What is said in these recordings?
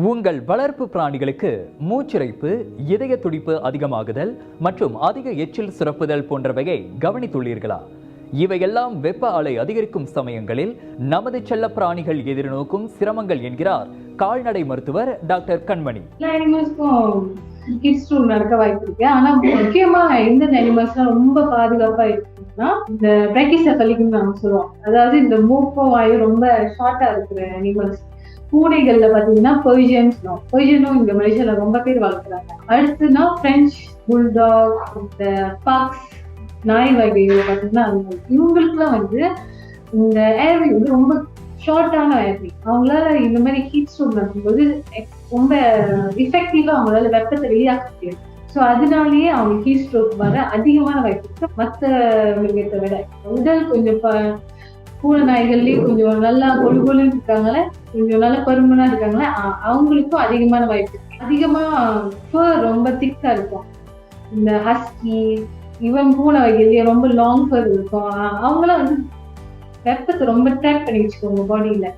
உங்கள் வளர்ப்பு பிராணிகளுக்கு மூச்சிறைப்பு, இதய துடிப்பு அதிகமாகுதல் மற்றும் அதிக எச்சில் சுரப்புதல் போன்றவையை கவனித்துள்ளீர்களா? இவையெல்லாம் வெப்ப அலை அதிகரிக்கும் சமயங்களில் நமது செல்ல பிராணிகள் எதிர்நோக்கும் சிரமங்கள் என்கிறார் கால்நடை மருத்துவர் டாக்டர் கண்மணி. நடக்க வாய்ப்பு இருக்கு. ஆனா முக்கியமா எந்த அனிமல்ஸ்லாம் ரொம்ப பாதுகாப்பா இருக்குன்னா இந்த பிரேக்கிசெபலிக்னு நம்ம சொல்லுவோம். அதாவது இந்த மூக்கு வாயு ரொம்ப ஷார்ட்டா இருக்கிற அனிமல்ஸ். பூனைகள்ல பாத்தீங்கன்னா பொய்ஜனும் இந்த மலேசியால ரொம்ப பேர் வளர்க்குறாங்க. அடுத்துனா பிரெஞ்சு புல்டாக், இந்த பாக்ஸ் நாய் வகைகளை பாத்தீங்கன்னா இவங்களுக்குலாம் இந்த ஏர்வி ரொம்ப ஷார்ட்டான ஏர்வி. அவங்களால இந்த மாதிரி ஹீட் ஸ்ட்ரோக் நடக்கும்போது ரொம்ப எஃபெக்டிவா அவங்களால வெப்பத்தை வெளியாக்க முடியாது. ஸோ அதனாலேயே அவங்க ஹீட் ஸ்ட்ரோக் வர அதிகமான வாய்ப்பு இருக்கு. மற்ற மிருகத்தை விட உடல் கொஞ்சம் பூனை நாய்கள்லயும் கொஞ்சம் நல்லா கொழுன்னு இருக்காங்களே, கொஞ்சம் நல்லா பருமனா இருக்காங்களே, அவங்களுக்கும் அதிகமான வாய்ப்பு இருக்கு. அதிகமா ரொம்ப திக்கா இருக்கும். இந்த ஹஸ்கி, ஈவன் பூனை வகையிலேயே ரொம்ப லாங் ஃபர் இருக்கும். அவங்களாம் வெப்பத்தை ரொம்ப ட்ராக் பண்ணி வச்சுக்கோங்க பாடியில.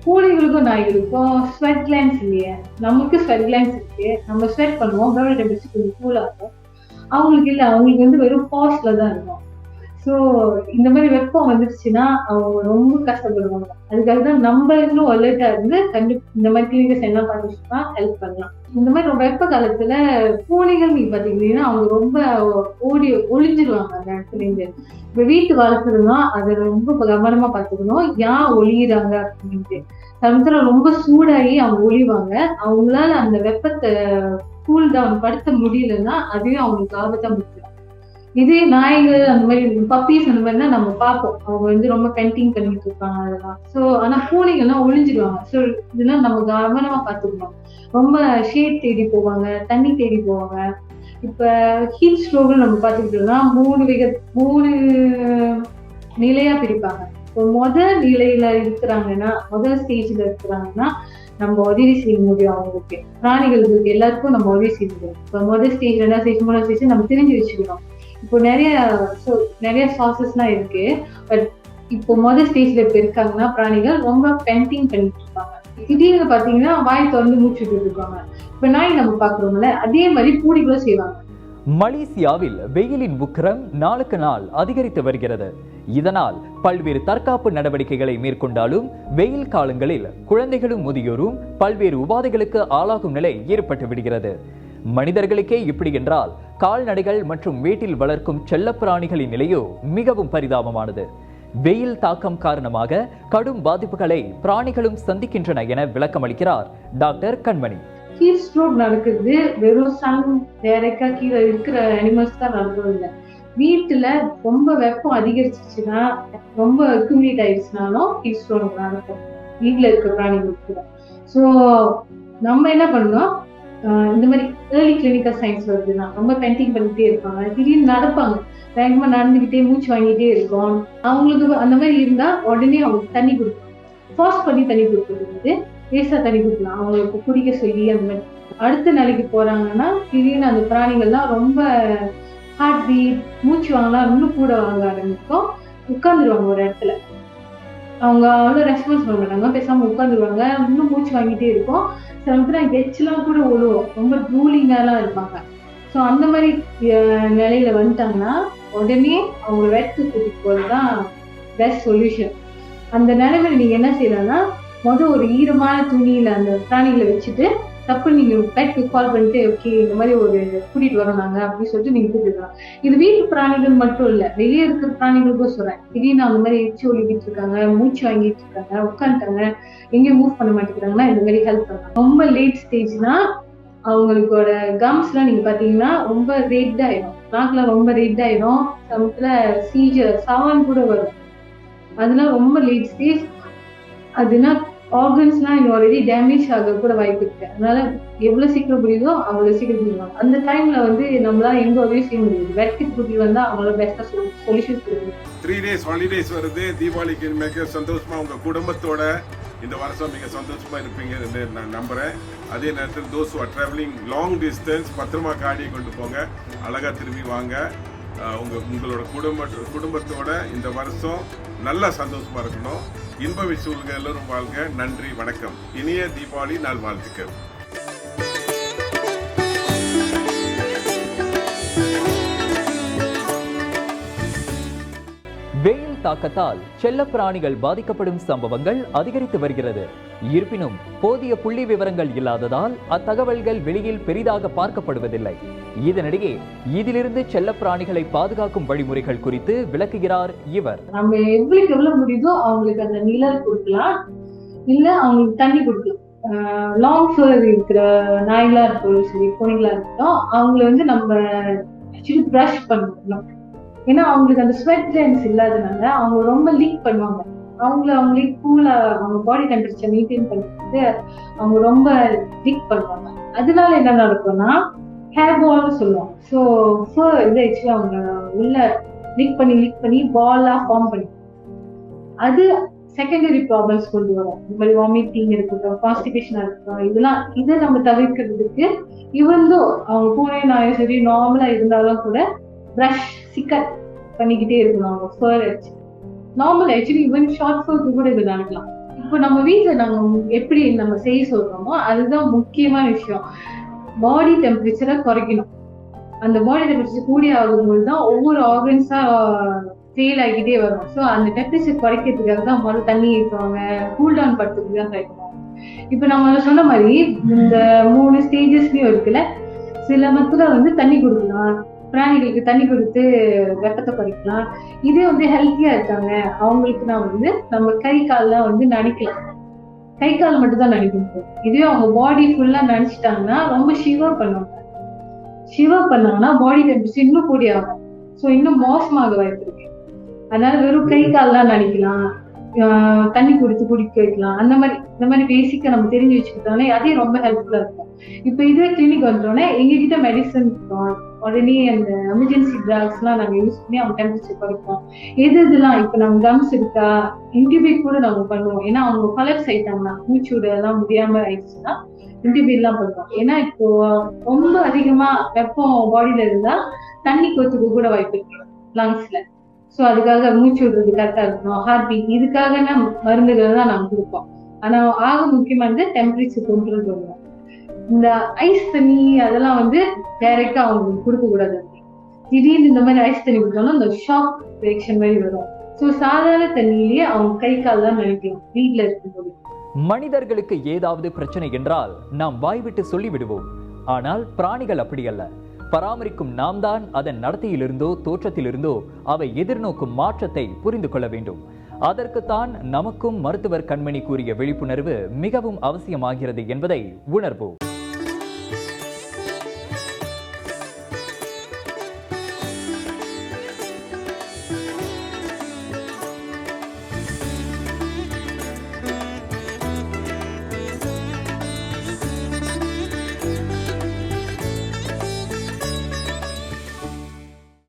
பூனைகளுக்கும் நாய்களுக்கும் ஸ்வெட் கிளான்ஸ் இல்லையே, நமக்கு ஸ்வெட் கிளான்ஸ் இருக்கு. நம்ம ஸ்வெட் பண்ணுவோம், பாடி டெம்பரேச்சர் கொஞ்சம் கூலா இருக்கும். அவங்களுக்கு இல்லை, அவங்களுக்கு வெறும் பாஸ்ல தான் இருக்கும். ஸோ இந்த மாதிரி வெப்பம் வந்துருச்சுன்னா அவங்க ரொம்ப கஷ்டப்படுவாங்க. அதுக்காக தான் நம்ம இன்னும் அலர்ட்டா இருந்து இந்த மாதிரி கிளினிக்ஸ் என்ன பண்ணிச்சுன்னா ஹெல்ப் பண்ணலாம். இந்த மாதிரி வெப்ப காலத்துல பூனைகள் நீங்க பாத்தீங்கன்னா அவங்க ரொம்ப ஒளிஞ்சிருவாங்க அந்த இடத்துல இருந்து. இப்ப வீட்டு வளர்த்துறதுனா அதை ரொம்ப கவனமா பாத்துக்கணும். ஏன் ஒளியிறாங்க அப்படின்ட்டு. சமயத்துல ரொம்ப சூடாகி அவங்க ஒளிவாங்க. அவங்களால அந்த வெப்பத்தை கூல் டவுன் படுத்த முடியலன்னா அதுவே அவங்களுக்கு ஆபத்தா முடியும். இதே நாய்கள் அந்த மாதிரி பப்பீஸ் அந்த மாதிரினா நம்ம பார்ப்போம், அவங்க ரொம்ப பெயிண்டிங் பண்ணிட்டு இருப்பாங்க அதெல்லாம். ஸோ ஆனா பூனைகள்லாம் ஒளிஞ்சிடுவாங்க. ஸோ இதெல்லாம் நம்ம கவனமா பார்த்துக்கணும். ரொம்ப ஷேட் தேடி போவாங்க, தண்ணி தேடி போவாங்க. இப்ப ஹீட் ஸ்ட்ரோக் நம்ம பார்த்துக்கிட்டோம்னா மூணு நிலையா பிரிப்பாங்க. இப்போ முதல் நிலையில இருக்கிறாங்கன்னா, முதல் ஸ்டேஜ்ல இருக்கிறாங்கன்னா நம்ம உதவி செய்ய முடியும். அவங்களுக்கு பிராணிகளுக்கு எல்லாருக்கும் நம்ம உதவி செய்ய முடியும். இப்போ முதல் ஸ்டேஜ், 2வது ஸ்டேஜ், 3வது ஸ்டேஜ் நம்ம தெரிஞ்சு வச்சுக்கணும். இப்போ நிறைய சாசஸ்லாம் இருக்கு. பட் இப்போ முதல் ஸ்டேஜ்ல இப்ப இருக்காங்கன்னா பிராணிகள் ரொம்ப பெயிண்டிங் பண்ணிட்டு இருப்பாங்க. திடீர்னு பாத்தீங்கன்னா வாய் திறந்து மூச்சுட்டு இருப்பாங்க. இப்ப நாய் நம்ம பாக்குறோம்ல, அதே மாதிரி பூனைகளும் செய்வாங்க. மலேசியாவில் வெயிலின் உக்கிரம் நாளுக்கு நாள் அதிகரித்து வருகிறது. இதனால் பல்வேறு தற்காப்பு நடவடிக்கைகளை மேற்கொண்டாலும் வெயில் காலங்களில் குழந்தைகளும் முதியோரும் பல்வேறு உபாதைகளுக்கு ஆளாகும் நிலை ஏற்பட்டு விடுகிறது. மனிதர்களுக்கே இப்படி என்றால் கால்நடைகள் மற்றும் வீட்டில் வளர்க்கும் செல்ல பிராணிகளின் நிலையோ மிகவும் பரிதாபமானது. வெயில் தாக்கம் காரணமாக கடும் பாதிப்புகளை பிராணிகளும் சந்திக்கின்றன என விளக்கம் அளிக்கிறார் டாக்டர் கண்மணி. ஹீட் ஸ்ட்ரோக் நடக்குது வெறும் சன் டைரக்டா கீழே இருக்கிற அனிமல்ஸ் தான் நடக்கிறது இல்லை. வீட்டுல ரொம்ப வெப்பம் அதிகரிச்சிச்சுன்னா, ரொம்ப அக்யூமுலேட் ஆயிடுச்சுனாலும் ஹீட் ஸ்ட்ரோக் நடக்கும் வீட்டுல இருக்க பிராணிகளுக்கு. ஸோ நம்ம என்ன பண்ணணும், இந்த மாதிரி ஏர்லி கிளினிக்கல் சைன்ஸ் வருதுன்னா ரொம்ப பெயிண்டிங் பண்ணிட்டே இருப்பாங்க, திடீர்னு நடப்பாங்க, வேகமா நடந்துகிட்டே மூச்சு வாங்கிட்டே இருக்கும். அவங்களுக்கு அந்த மாதிரி இருந்தா உடனே அவங்களுக்கு தண்ணி கொடுக்கணும். ஃபாஸ்ட் பண்ணி தண்ணி கொடுக்கறது, லேசா தண்ணி கொடுக்கலாம் அவங்களுக்கு குடிக்க சொல்லி. அந்த மாதிரி அடுத்த நிலைக்கு போறாங்கன்னா திடீர்னு அந்த பிராணிகள்லாம் ரொம்ப ஹார்ட் பீட், மூச்சு வாங்கலாம் இன்னும் கூட வாங்க ஆரம்பிக்கும். உட்காந்துருவாங்க ஒரு இடத்துல, அவங்க அவ்வளோ ரெஸ்பான்ஸ் பண்ண மாட்டாங்க, பேசாம உட்காந்துருவாங்க. இன்னும் மூச்சு வாங்கிட்டே இருக்கும். சில எச்செல்லாம் கூட ஒழுவும், ரொம்ப ட்ரூலிங்காலாம் இருப்பாங்க. ஸோ அந்த மாதிரி நிலையில வந்துட்டாங்கன்னா உடனே அவங்க வெட்க்கு கூட்டிட்டு போறதுதான் பெஸ்ட் சொல்யூஷன். அந்த நிலைமையில நீங்க என்ன செய்யலாம்னா, ஒரு ஈரமான துணியில அந்த பிராணிகளை வச்சுட்டு தப்பு நீங்க பெட்க்கு கால் பண்ணிட்டு, ஓகே இந்த மாதிரி ஒரு கூட்டிட்டு வரோம் நாங்க அப்படின்னு சொல்லிட்டு நீங்க கூட்டிடலாம். இது வீட்டு பிராணிகள் மட்டும் இல்ல, வெளியே இருக்கிற பிராணிகளுக்கும் சொல்றேன். திடீர்னு அந்த மாதிரி எச்சி ஒழுகிட்டு இருக்காங்க, மூச்சு வாங்கிட்டு இருக்காங்க, உட்காந்துட்டாங்க, எங்கேயும் மூவ் பண்ண மாட்டேங்கிறாங்கன்னா இந்த மாதிரி ஹெல்ப் பண்ணலாம். ரொம்ப லேட் ஸ்டேஜ்னா அவங்களோட கம்ஸ் எல்லாம் நீங்க பாத்தீங்கன்னா ரொம்ப ரெட் ஆயிடும், நாக்குலாம் ரொம்ப ரெட் ஆயிடும். சமயத்துல சீஜர் சாவான் கூட வரும். அதெல்லாம் ரொம்ப லேட் ஸ்டேஜ். அதுனா ஆர்கன்ஸ்லாம் இன்னும் ஆல்ரெடி டேமேஜ் ஆக கூட வாய்ப்பு இருக்கு. அதனால எவ்வளவு சீக்கிரம் புரியுதோ அவ்வளவு சீக்கிரம் புரியுவாங்க. அந்த டைம்ல நம்மளால எங்க உதவி செய்ய முடியாது. வெட்கிட்டு கூட்டி வந்தா அவங்களோட பெஸ்டா சொல்யூஷன் கொடுக்கும். 3 days ஹாலிடேஸ் வருது, தீபாவளிக்கு மிக சந்தோஷமா உங்க குடும்பத்தோட இந்த வருஷம் மிக சந்தோஷமா இருப்பீங்கன்னு நான் நம்புறேன். அதே நேரத்தில் those are travelling long distance பத்திரமா காடியை கொண்டு போங்க, அழகா திரும்பி வாங்க. உங்களோட குடும்பத்தோட இந்த வருஷம் நல்லா சந்தோஷமா இருக்கணும். இன்ப விஷுவல்கள் எல்லோரும் வாழ்க. நன்றி, வணக்கம். இனிய தீபாவளி நாள் வாழ்த்துக்கள். வெயில் தாக்கத்தால் செல்லப்பிராணிகள் பாதிக்கப்படும் சம்பவங்கள் அதிகரித்து வருகிறது. இருப்பினும் போதிய புள்ளி விவரங்கள் இல்லாததால் அத்தகவல்கள் வெளியில் பெரிதாக பார்க்கப்படுவதில்லை. இதனிடையே இதிலிருந்து செல்லப்பிராணிகளை பாதுகாக்கும் வழிமுறைகள் குறித்து விளக்குகிறார் இவர். நம்ம எவ்வளவுக்கு எவ்வளவு முடியுதோ அவங்களுக்கு அந்த நிழல் கொடுக்கலாம், இல்ல அவங்களுக்கு தண்ணி கொடுக்கலாம். லாங் ஃபர் இருக்கிற நாய்களா இருக்கட்டும் சரி, பூனைகளா இருக்கட்டும், அவங்களை வந்து நம்ம ஆக்சுவலி ப்ரஷ் பண்ணணும். ஏன்னா அவங்களுக்கு அந்த ஸ்வெட் கிளாண்ட்ஸ் இல்லாதனால அவங்க ரொம்ப லீக் பண்ணுவாங்க. அவங்களே கூலா அவங்க பாடி டெம்பரேச்சர் மெயின்டைன் பண்ணிட்டு அவங்க ரொம்ப லீக் பண்ணுவாங்க. அதனால என்ன நடக்கும்னா ஹேர் பால்னு சொல்லுவாங்க. ஸோ இது ஆக்சுவலி அவங்க உள்ள லீக் பண்ணி பாலா ஃபார்ம் பண்ணி அது செகண்டரி ப்ராப்ளம்ஸ் கொண்டு வரும். இந்த மாதிரி வாமிட்டிங் இருக்கட்டும், கான்ஸ்டிபேஷனா இருக்கட்டும், இதை நம்ம தவிர்க்கிறதுக்கு இவந்தோ அவங்க பூனை நாயும் சரி நார்மலா இருந்தாலும் கூட ப்ரஷ் சிக்கட் பண்ணிக்கிட்டே இருக்கணும். அவங்க ஃபர் வச்சு நார்மல் ஆக்சுவலி ஈவன் ஷார்ட் ஃபர்க்கு கூட இது நடக்கலாம். இப்போ நம்ம வீட்டில் நாங்கள் எப்படி நம்ம செய்ய சொல்றோமோ அதுதான் முக்கியமான விஷயம். பாடி டெம்பரேச்சரை குறைக்கணும். அந்த பாடி டெம்பரேச்சர் கூடிய ஆகும்போது தான் ஒவ்வொரு ஆர்கன்ஸா ஃபெயில் ஆகிக்கிட்டே வரும். ஸோ அந்த டெம்பரேச்சர் குறைக்கிறதுக்காக தான் முதல்ல தண்ணி ஏற்றுவாங்க, கூல் டவுன் படுத்துறதுக்கு தான் ட்ரை பண்ணுவாங்க. இப்போ நம்ம சொன்ன மாதிரி இந்த 3 ஸ்டேஜஸ்லயும் இருக்குல்ல, சில மக்கள் வந்து தண்ணி கொடுக்கலாம், பிராணிகளுக்கு தண்ணி கொடுத்து வெப்பத்தை குறைக்கலாம். இதே வந்து ஹெல்த்தியா இருக்காங்க அவங்களுக்கு நான் வந்து நம்ம கை கால்லாம் வந்து நனைக்கலாம். கை கால் மட்டும் தான் நனைக்கணும். இதுவே அவங்க பாடி ஃபுல்லா நனைச்சிட்டாங்கன்னா ரொம்ப ஷிவர் பண்ணுவாங்க. ஷிவர் பண்ணாங்கன்னா பாடி டெம்பரேச்சர் இன்னும் கூடி ஆகும். ஸோ இன்னும் மோசமாக வாய்ப்பு இருக்கு. அதனால வெறும் கை கால்லாம் நனைக்கலாம், தண்ணி குடிக்க வைக்கலாம். இந்த மாதிரி பேசிக்கா நம்ம தெரிஞ்சு வச்சுக்கிட்டோம்னா அதே ரொம்ப ஹெல்ப்ஃபுல்லா இருக்கும். இப்போ இதுவே கிளினிக் வந்துட்டோன்னே எங்ககிட்ட மெடிசன் இருக்கும், உடனே அந்த எமர்ஜென்சி ட்ரக்ஸ் எல்லாம் நாங்க யூஸ் பண்ணி அவங்க டெம்பரேச்சர் குறைப்போம். இதெல்லாம் இப்போ நம்ம கம்ஸ் இருக்கா இன்டிபேட் கூட நம்ம பண்ணுவோம். ஏன்னா அவங்க கலர்ஸ் ஆயிட்டாங்கன்னா மூச்சு விட எல்லாம் முடியாம ஆயிடுச்சுன்னா இன்டிபேட் எல்லாம் பண்ணுவோம். ஏன்னா இப்போ ரொம்ப அதிகமா வெப்பம் பாடியில இருந்தா தண்ணி கொத்துக்கு கூட வாய்ப்பு இருக்கு லங்ஸ்ல. ஸோ அதுக்காக மூச்சு விடுறது கரெக்டா இருக்கணும், ஹார்ட் பீட், இதுக்காக மருந்துகள் தான் நாங்க கொடுப்போம். ஆனா ஆக முக்கியமானது டெம்பரேச்சர் கண்ட்ரோல் பண்ணுவோம். இந்த ஐஸ் தண்ணி அதெல்லாம் வந்து டைரக்டா அவங்களுக்கு கொடுக்க கூடாது. திடீர்னு இந்த மாதிரி ஐஸ் தண்ணி கொடுத்தாலும் இந்த ஷாக் ரியாக்ஷன் மாதிரி வரும். ஸோ சாதாரண தண்ணியிலேயே அவங்க கை கால் தான் நினைக்கலாம் வீட்டுல இருக்கும்போது. மனிதர்களுக்கு ஏதாவது பிரச்சனை என்றால் நாம் வாய்விட்டு சொல்லிவிடுவோம். ஆனால் பிராணிகள் அப்படி அல்ல. பராமரிக்கும் நாம் தான் அதன் நடத்தையிலிருந்தோ தோற்றத்திலிருந்தோ அவை எதிர்நோக்கும் மாற்றத்தை புரிந்து கொள்ள வேண்டும். அதற்குத்தான் நமக்கும் மருத்துவர் கண்மணி கூறிய விழிப்புணர்வு மிகவும் அவசியமாகிறது என்பதை உணர்வோம்.